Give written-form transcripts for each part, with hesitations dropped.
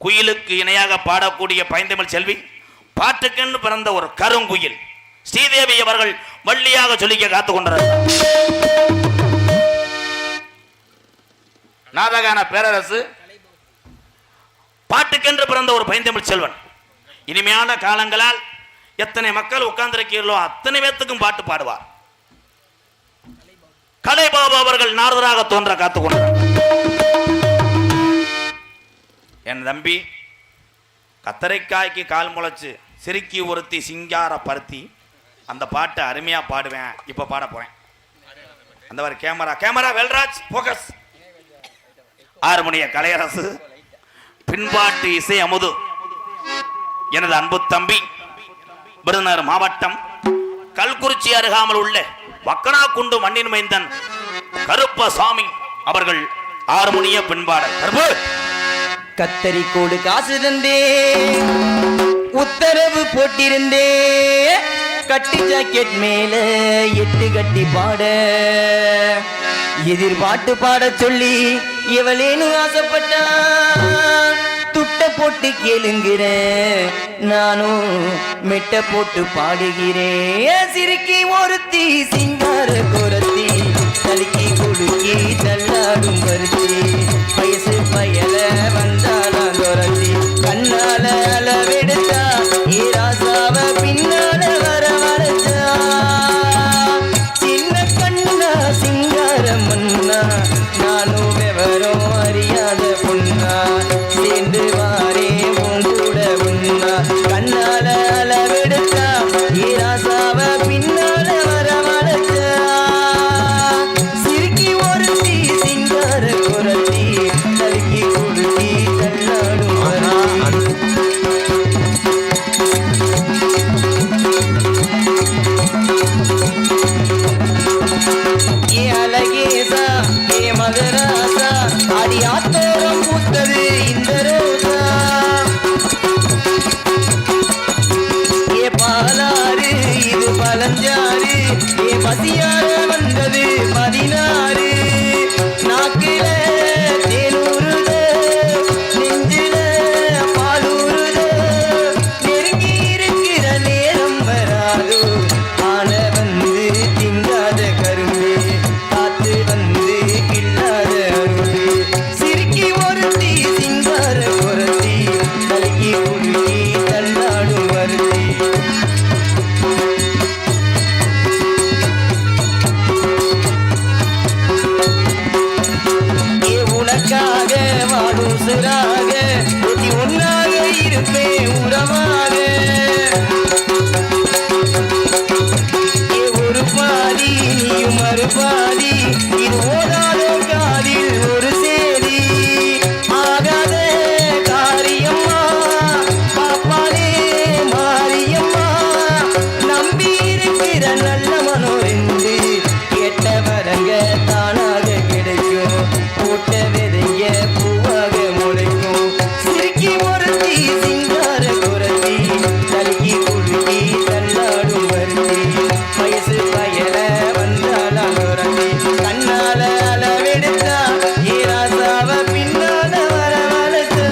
குயிலுக்கு இணையாக பாடக்கூடிய பைந்தமிழ் செல்வி, பாட்டுக்கென்று பிறந்த ஒரு கருங்குயில் ஸ்ரீதேவி அவர்கள் வள்ளியாக சொல்லிக்க காத்துக் கொண்டார். நாதகான பேரரசு, பாட்டுக்கென்று பிறந்த ஒரு பைந்தமிழ் செல்வன். இனிமையான காலங்களால் எத்தனை மக்கள் உட்கார்ந்திருக்கிறீர்களோ அத்தனை பேத்துக்கும் பாட்டு பாடுவார். கலைபாபு அவர்கள் நாரதராக தோன்ற காத்துக் கொண்டார். என் தம்பி கத்தரைக்காய்க்கு கால் முளைச்சு சிறுக்கி ஒருத்தி சிங்கார பருத்தி, அந்த பாட்டை அருமையா பாடுவேன். இப்ப பாட போறேன். அந்த மாதிரி கேமரா வெல்ராஜ் போக்கஸ். ஹார்மோனிய கலையரசு, பின்பாட்டு இசை அமுது எனது அன்பு தம்பி, விருதுநகர் மாவட்டம் கல்குறிச்சி அருகாமல் உள்ள வக்கனாக்குண்டு மண்ணின் மைந்தன் கருப்பசாமி அவர்கள் ஹார்மோனிய பின்பாடல். கத்தரிக்கோடு காசு தந்தே, உத்தரவு போட்டிருந்தே, கட்டி ஜாக்கெட் மேல 8 கட்டி பாட, எதிர்பாட்டு பாட சொல்லி எவளேனு ஆசைப்பட்டா, துட்ட போட்டு கேளுங்கிற நானும் மெட்ட போட்டு பாடுகிறேன். சிரிக்கி ஒருத்தி சிங்கார குரத்தி, தலுக்கி குலுக்கி தள்ளாடும் வருத்தி, வயசு பயல வந்தாலாம் துரத்தி, கண்ணால அளவெடுத்தா ஈராசாவ பின்னால வரவழைச்சா, சின்ன கண்ணா சிங்கார மன்னா, நானும் விவரம் அறியாத பொண்ணா, சேர்ந்து வாரே உன் கூட உன்னா, கண்ணால அளவெடுத்தா ஈராசாவ பின்னால வரவழைச்சா, சிரிக்கி ஒருத்தி சிங்கார குரத்தி, தலுக்கி குலுக்கி தள்ளாடும் ஏ அழகேசா ஏ மகராசா, அடி ஆத்தோரம் பூத்தது இந்த ரோசா, ஏ பாலாறு இது பழஞ்சாறு, ஏ பசியார வந்தது 16, நாக்கில தேனூருத நெஞ்சில பாலூருத, நெருங்கி இருக்கிற நேரம் வராதோ, ஆன வந்து திங்காத கரும்பு, காத்து வந்து கில்லாத அரும்பு, சிரிக்கி ஒருத்தி சிங்கார குரத்தி, தலுக்கி குலுக்கி தள்ளாடும் வருத்தி. ஏ உனக்காக வாடும் சிறாக, ஒத்தி ஒன்னாக இருப்பேன் உறவாக, ஏ ஒரு பாதி நீயும் மறுபாதி, இது ஓடாத காதில் ஒரு சேதி, ஆகாத காரியம்மா பாப்பாலே மாரியம்மா, நம்பி இருக்கிற நல்ல மனோ என்று, கேட்ட வரங்க தானாக கிடைக்கும், போட்ட விதைய பூவாக முளைக்கும், சிரிக்கி ஒருத்தி சிங்கார குரத்தி, தலுக்கி குலுக்கி தள்ளாடும் வருத்தி, வயசு பயல வந்தாலாம் குரத்தி, கண்ணால அளவெடுத்தா ஈராசாவ பின்னால வரவழைச்சா.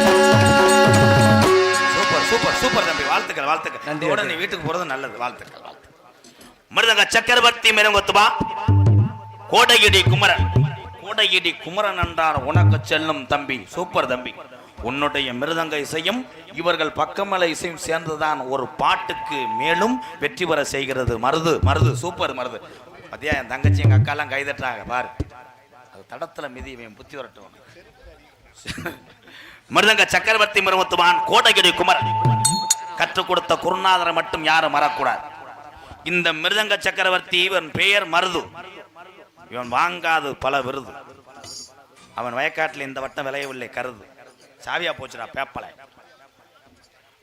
சூப்பர் தம்பி, வாழ்த்துக்கள் வாழ்த்துக்கள். உடனே வீட்டுக்கு போறது நல்லது. வாழ்த்துக்கள். மிருதங்க சக்கரவர்த்தி மிருங்கத்துவா கோடகிரி குமரன் என்றார் உனக்கு செல்லும் தம்பி. சூப்பர் தம்பி, உன்னுடைய மிருதங்க இசையும் இவர்கள் பக்கமலை இசையும் சேர்ந்துதான் ஒரு பாட்டுக்கு மேலும் வெற்றி பெற செய்கிறது. மருது சூப்பர் மருது. பத்தியா, என் தங்கச்சி எங்க அக்கா எல்லாம் கைதட்டாங்க பாரு. அது தடத்துல மிதி புத்தி வரட்டும். மிருதங்க சக்கரவர்த்தி மிருகத்துவான் கோடகிரி குமரன் கற்றுக் கொடுத்த குருநாதரை மட்டும் யாரும் மறக்கூடாது. இந்த மிருதங்க சக்கரவர்த்தி, இவன் பெயர் மருது. இவன் வாங்காது பல விருது. அவன் வயக்காட்டில் இந்த வட்டம் விளையவில்லை கருது. சாவியா போச்சுடா பேப்பலை.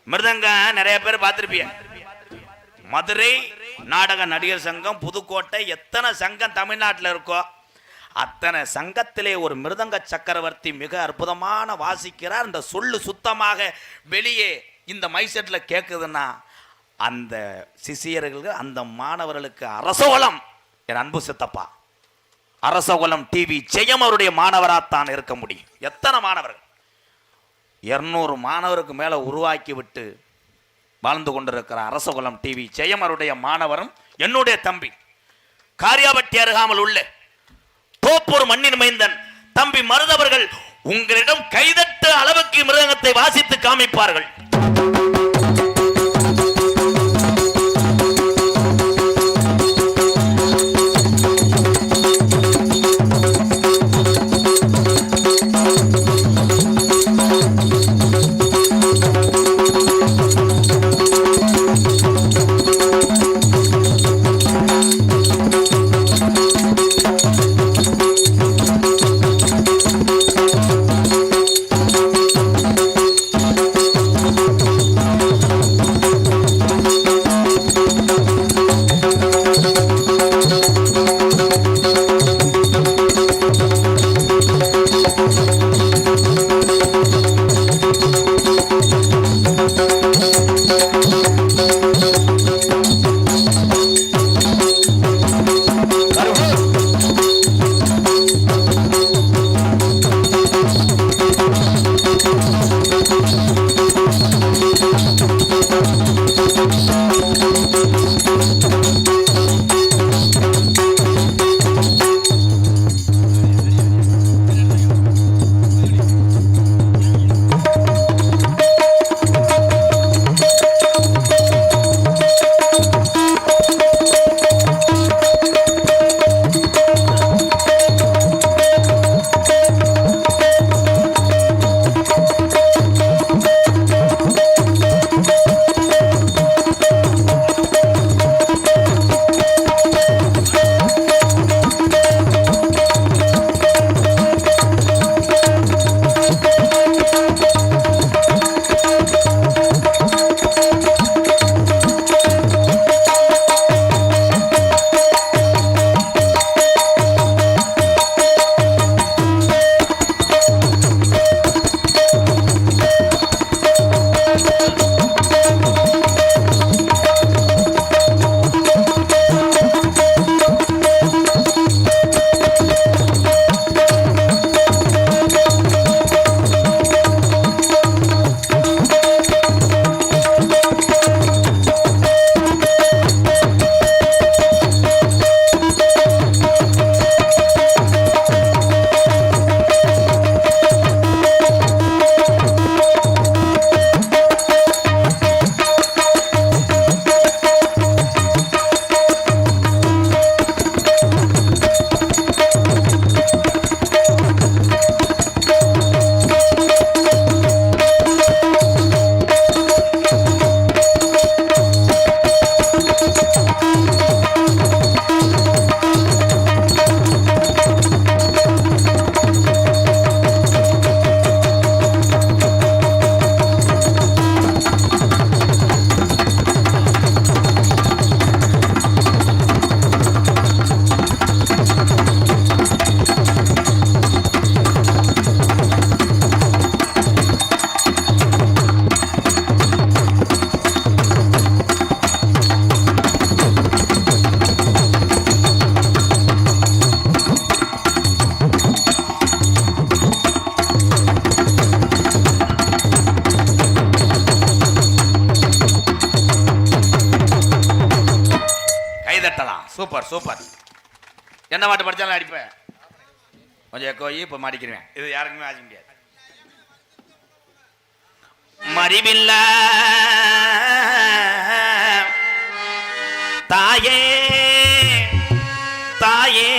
மிருதங்க நிறைய பேர் பார்த்திருப்பிய. மதுரை நாடக நடிகர் சங்கம், புதுக்கோட்டை, எத்தனை சங்கம் தமிழ்நாட்டில் இருக்கோ அத்தனை சங்கத்திலே ஒரு மிருதங்க சக்கரவர்த்தி மிக அற்புதமான வாசிக்கிறார். இந்த சொல்லு சுத்தமாக வெளியே இந்த மைசெட்ல கேட்குதுன்னா அந்த சிஷியர்களுக்கு, அந்த மாணவர்களுக்கு அரசோலம் என் அன்பு சித்தப்பா அரசகுலம் டிவி ஜெயம் அவருடைய மாணவராத்தான் இருக்க முடியும். எத்தனை மாணவர்கள் 200 மாணவருக்கு மேல உருவாக்கி விட்டு வாழ்ந்து கொண்டிருக்கிற அரசகுலம் டிவி ஜெயமருடைய மாணவரும் என்னுடைய தம்பி காரியாபட்டி அருகாமல் உள்ள தோப்பூர் மண்ணின் மைந்தன் தம்பி மருதவர்கள் உங்களிடம் கைதட்ட அளவுக்கு மிருதங்கத்தை வாசித்து காமிப்பார்கள். Super super. என்ன பாட்டு படிச்சாலும் அடிப்பேன். கொஞ்சம் எக்கோயி இப்போ மாடிக்கிறேன். இது யாருக்குமே ஆக முடியாது. மறிவில்ல தாயே தாயே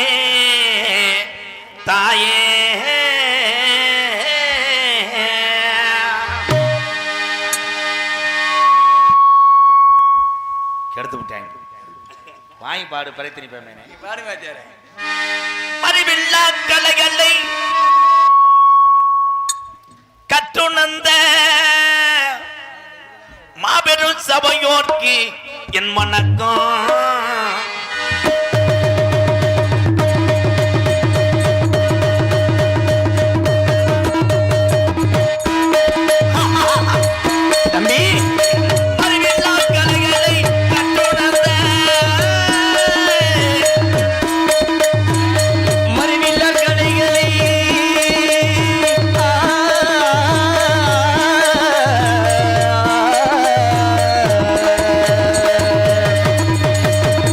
தாயே கெடுத்து விட்டாங்க. வாங்கி பாடு பறைத்தினி பேமேனே பாடுங்க வாத்தியாரே. மறிவில்லா கலைகளை கற்றுணர்ந்த மாபெரும் சபையோர்க்கு என் வணக்கம்.